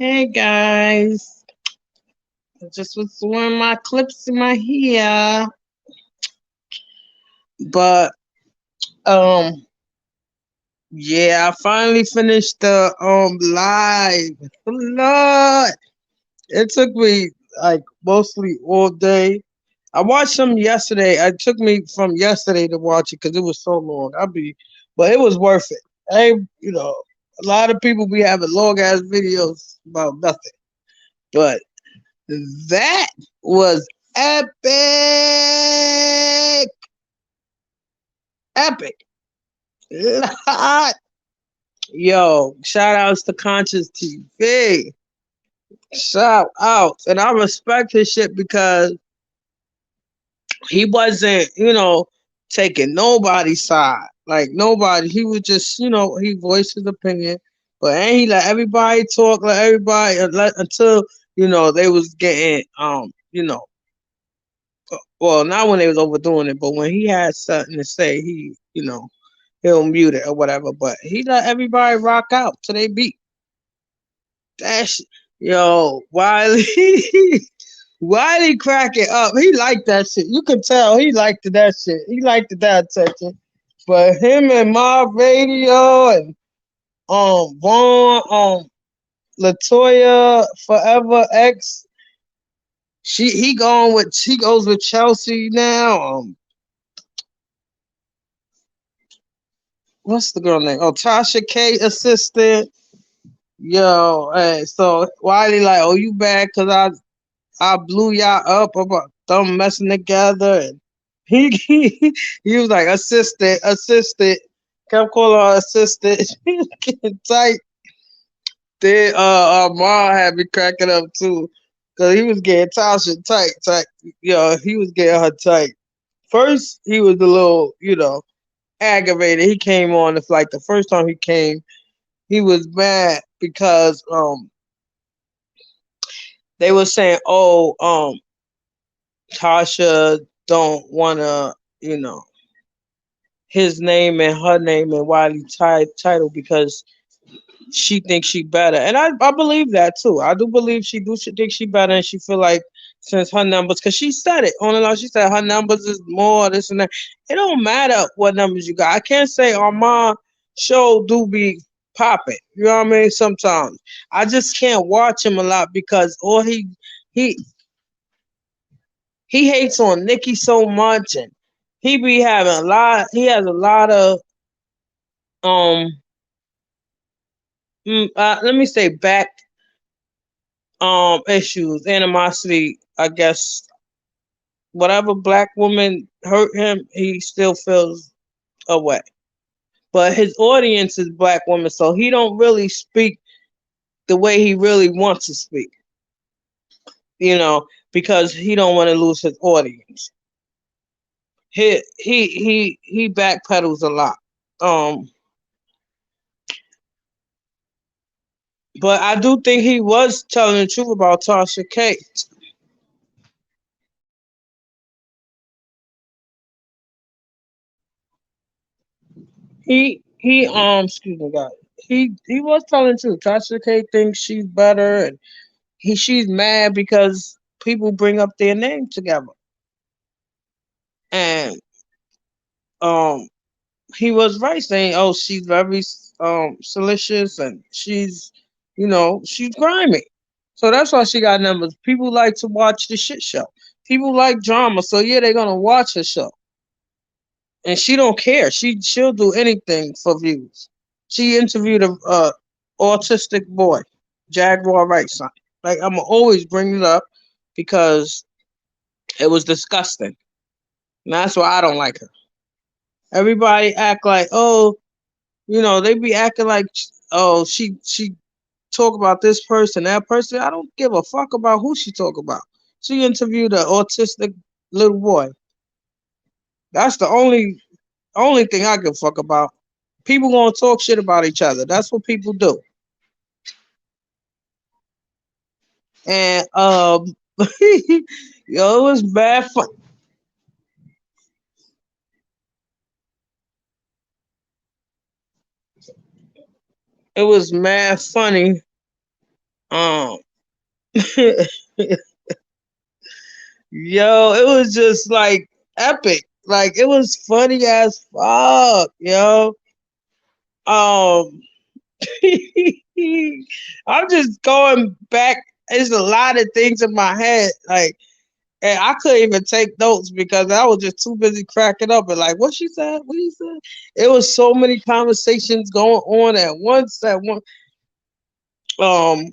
Hey guys, I just was doing my clips in my hair, but um, yeah, I finally finished the live. Lord, it took me like mostly all day. I watched some yesterday. It took me from yesterday to watch it because it was so long. But it was worth it. Hey, a lot of people be having long ass videos about nothing, but that was epic. Epic. Yo, shout outs to Conscious TV. Shout outs. And I respect his shit because he wasn't, taking nobody's side. Like nobody. He was just, he voiced his opinion. But ain't he let everybody talk, let everybody until, they was getting well, not when they was overdoing it, but when he had something to say, he'll mute it or whatever. But he let everybody rock out till they beat. That yo, Wiley, Wiley cracking up. He liked that shit. You could tell he liked that shit. He liked that attention. But him and my radio and Vaughn, Latoya, Forever X. He goes with Chelsea now. What's the girl name? Oh, Tasha K assistant. Yo, hey, so Wiley like, oh, you bad because I blew y'all up about them messing together, and he was like assistant, kept calling her assistant. She was getting tight. Then Armon had me cracking up too, cause he was getting Tasha tight. Yo, he was getting her tight. First, he was a little, aggravated. He came on. It's like the first time he came, he was mad because they were saying, oh, Tasha don't wanna, you know, his name and her name and Wiley title because she thinks she better. And I believe that too. I do believe she think she better and she feel like since her numbers, because she said it on and on, she said her numbers is more this and that. It don't matter what numbers you got. I can't say Armand show do be popping. You know what I mean? Sometimes I just can't watch him a lot because all he he hates on Nikki so much, and he be having a lot. He has a lot of um. Let me say back issues, animosity. I guess whatever black woman hurt him, he still feels a way. But his audience is black women, so he don't really speak the way he really wants to speak. Because he don't want to lose his audience. He backpedals a lot. Um, but I do think he was telling the truth about Tasha K. Excuse me, guys. He was telling the truth. Tasha K thinks she's better, and she's mad because people bring up their name together. And um, he was right saying, "Oh, she's very salacious, and she's grimy." So that's why she got numbers. People like to watch the shit show. People like drama, so yeah, they're gonna watch her show. And she don't care. She'll do anything for views. She interviewed a autistic boy, Jaguar right son. Like I'm gonna always bring it up because it was disgusting. And that's why I don't like her. Everybody act like, oh, they be acting like, oh, she talk about this person, that person. I don't give a fuck about who she talk about. She interviewed an autistic little boy. That's the only thing I give a fuck about. People gonna talk shit about each other. That's what people do. And yo, it was bad fun. It was mad funny. Um, yo, it was just like epic. Like it was funny as fuck, yo. Um, I'm just going back. There's a lot of things in my head, like, and I couldn't even take notes because I was just too busy cracking up and like, what she said, what he said. It was so many conversations going on at once. That one, um,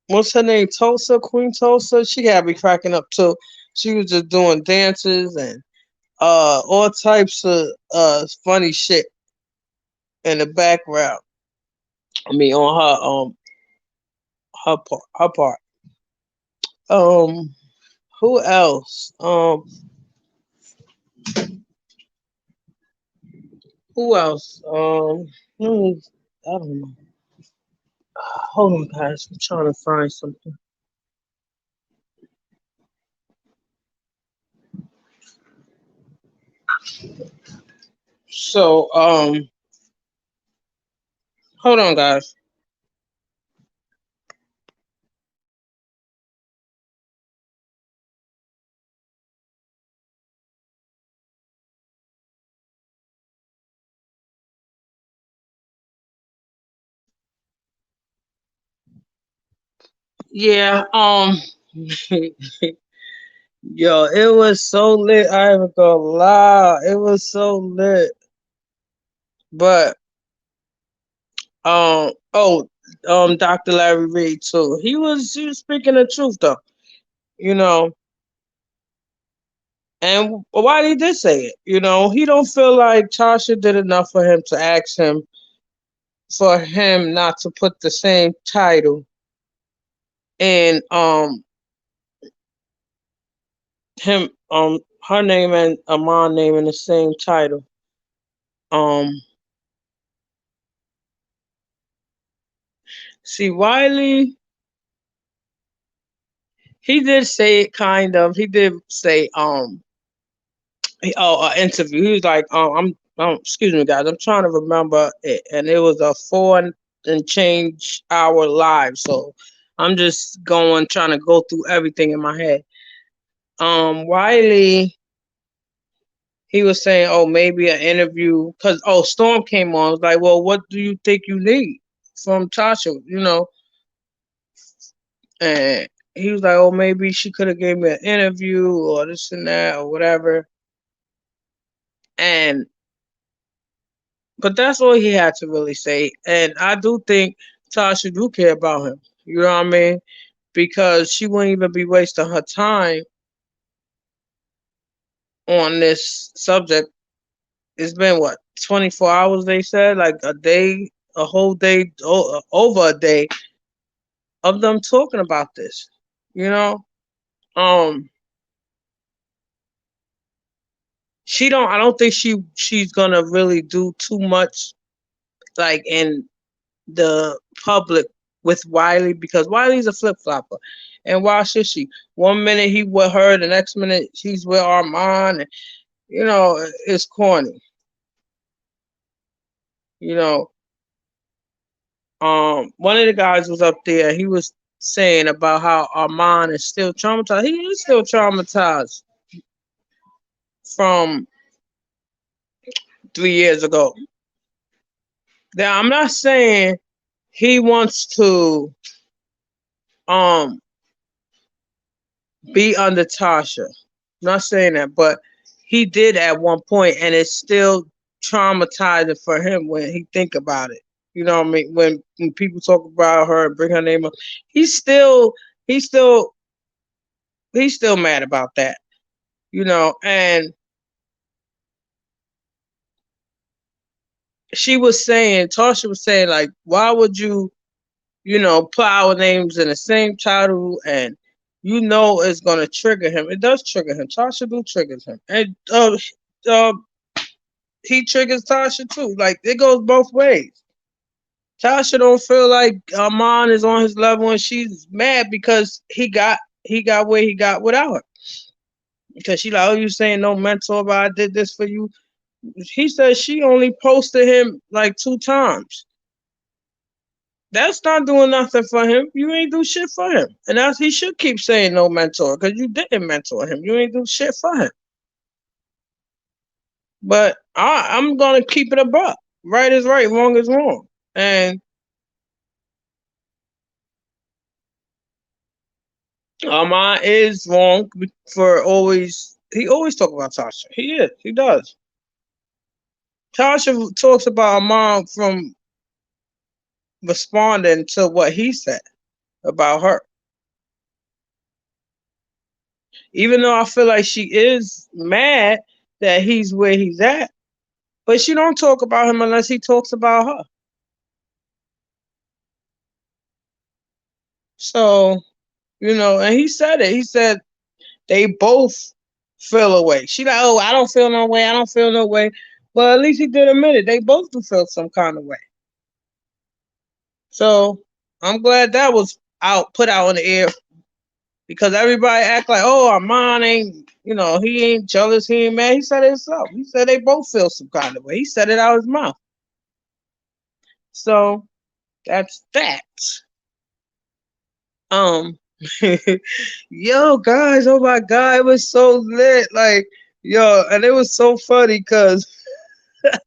what's her name? Tulsa, Queen Tulsa. She had me cracking up too. She was just doing dances and all types of funny shit in the background. I mean, on her part. Um, who else? Who else? I don't know. Hold on, guys. I'm trying to find something. So, hold on, guys. Yeah. Yo, it was so lit. I ain't gonna lie. It was so lit. But oh, Dr. Larry Reid too. He was speaking the truth though. You know, and why he did say it. You know, he don't feel like Tasha did enough for him to ask him for him not to put the same title in him her name and Armon name in the same title. Um, see, Wiley, he did say it kind of. He did say interview. He was like excuse me guys, I'm trying to remember it, and it was a 4 and change hour live. So I'm just going trying to go through everything in my head. Wiley, he was saying, oh, maybe an interview because Storm came on. I was like, well, what do you think you need from Tasha? You know, and he was like, oh, maybe she could have gave me an interview or this and that or whatever. And but that's all he had to really say. And I do think Tasha do care about him. You know what I mean? Because she wouldn't even be wasting her time on this subject. It's been what, 24 hours? They said like a day, a whole day, over a day of them talking about this. You know, um, she don't. I don't think she's gonna really do too much like in the public with Wiley because Wiley's a flip flopper. And why should she? One minute he with her, the next minute she's with Armon, and you know it's corny. You know, one of the guys was up there. He was saying about how Armon is still traumatized. He is still traumatized from 3 years ago. Now I'm not saying he wants to um be under Tasha. I'm not saying that, but he did at one point, and it's still traumatizing for him when he think about it. You know what I mean? When people talk about her and bring her name up, he's still he's still he's still mad about that. You know, and she was saying, Tasha was saying, like, why would you, put our names in the same title and it's gonna trigger him. It does trigger him. Tasha do triggers him. And uh he triggers Tasha too. Like it goes both ways. Tasha don't feel like Armon is on his level, and she's mad because he got where he got without her. Because she like, oh, you saying no mentor, but I did this for you. He said she only posted him like 2 times. That's not doing nothing for him. You ain't do shit for him. And that's he should keep saying no mentor because you didn't mentor him. You ain't do shit for him. But I'm gonna keep it above. Right is right, wrong is wrong. And Armon is wrong for always. He always talk about Tasha. He is. He does. Tasha talks about Armon from responding to what he said about her. Even though I feel like she is mad that he's where he's at, but she don't talk about him unless he talks about her. So, and he said it. He said they both feel away. She like, oh, I don't feel no way. I don't feel no way. But at least he did admit it. They both do feel some kind of way. So I'm glad that was put out in the air because everybody act like, oh, Armon ain't, he ain't jealous, he ain't mad. He said it himself. He said they both feel some kind of way. He said it out his mouth. So that's that. Um, yo, guys, oh my god, it was so lit. Like, yo, and it was so funny because they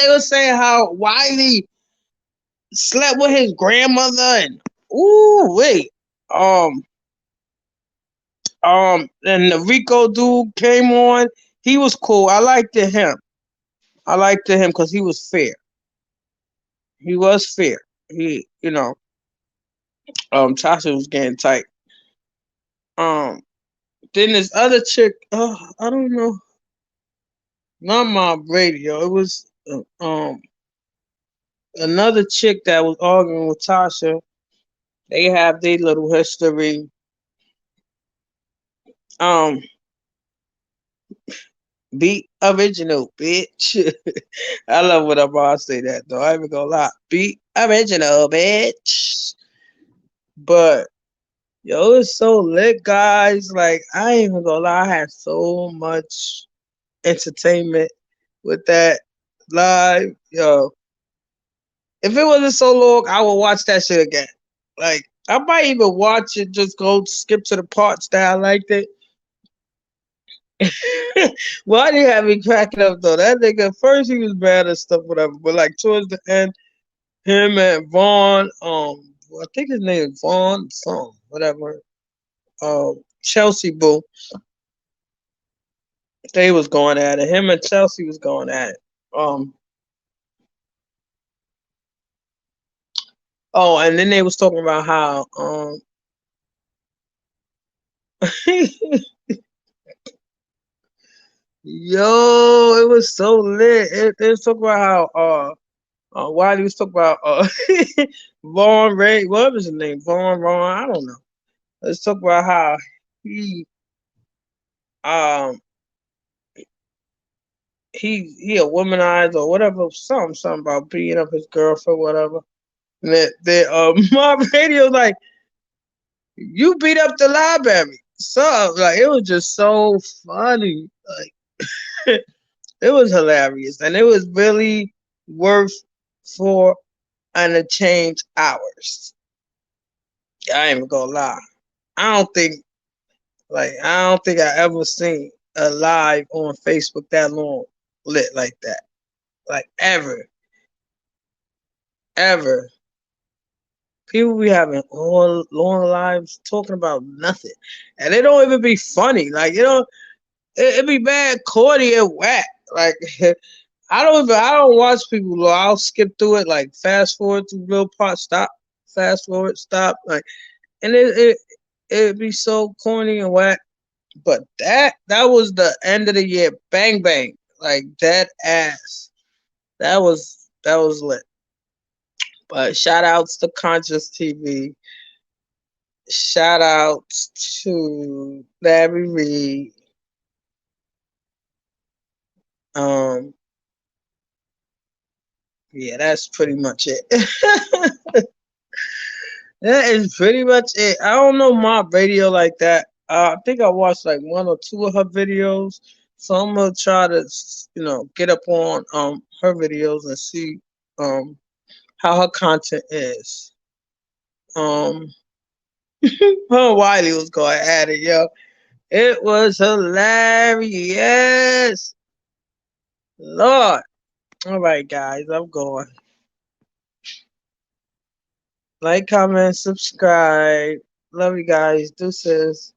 were saying how Wiley slept with his grandmother and ooh wait. Um and the Rico dude came on. He was cool. I liked him. I liked him because he was fair. He was fair. Tasha was getting tight. Um, then this other chick, I don't know, not my radio. It was another chick that was arguing with Tasha. They have their little history. Um, Beat original, bitch. I love when I'm all say that though. I ain't even gonna lie. Beat original, bitch. But yo, it's so lit, guys. Like I ain't even gonna lie. I had so much entertainment with that live. Yo, if it wasn't so long, I would watch that shit again. Like I might even watch it. Just go skip to the parts that I liked it. Why did he have me cracking up though? That nigga first he was bad and stuff, whatever. But like towards the end, him and Vaughn, I think his name is Vaughn, some whatever. Chelsea Boo, they was going at it. Him and Chelsea was going at it. Oh, and then they was talking about how yo, it was so lit. It was talking about how Wiley was talking about Vaughn Ray, what was his name? Ron, I don't know. Let's talk about how he um he a womanizer or whatever, something about beating up his girlfriend, whatever. And my radio like you beat up the library. So like it was just so funny. Like it was hilarious and it was really worth 4 and a change hours. I ain't even gonna lie. I don't think I ever seen a live on Facebook that long lit like that. Like ever. People be having all long lives talking about nothing, and it don't even be funny. Like it be bad, corny and whack. Like I don't watch people. I'll skip through it. Like fast forward to real part, stop, fast forward, stop. Like and it be so corny and whack. But that was the end of the year. Bang bang. Like dead ass. That was lit. But shout outs to Conscious TV. Shout outs to Larry Reid. Um yeah, that's pretty much it. That is pretty much it. I don't know my radio like that. I think I watched like 1 or 2 of her videos. So I'm gonna try to get up on her videos and see um how her content is. Um, her and Wiley was going at it, yo. It was hilarious. Lord. All right, guys, I'm going. Like, comment, subscribe. Love you guys. Deuces.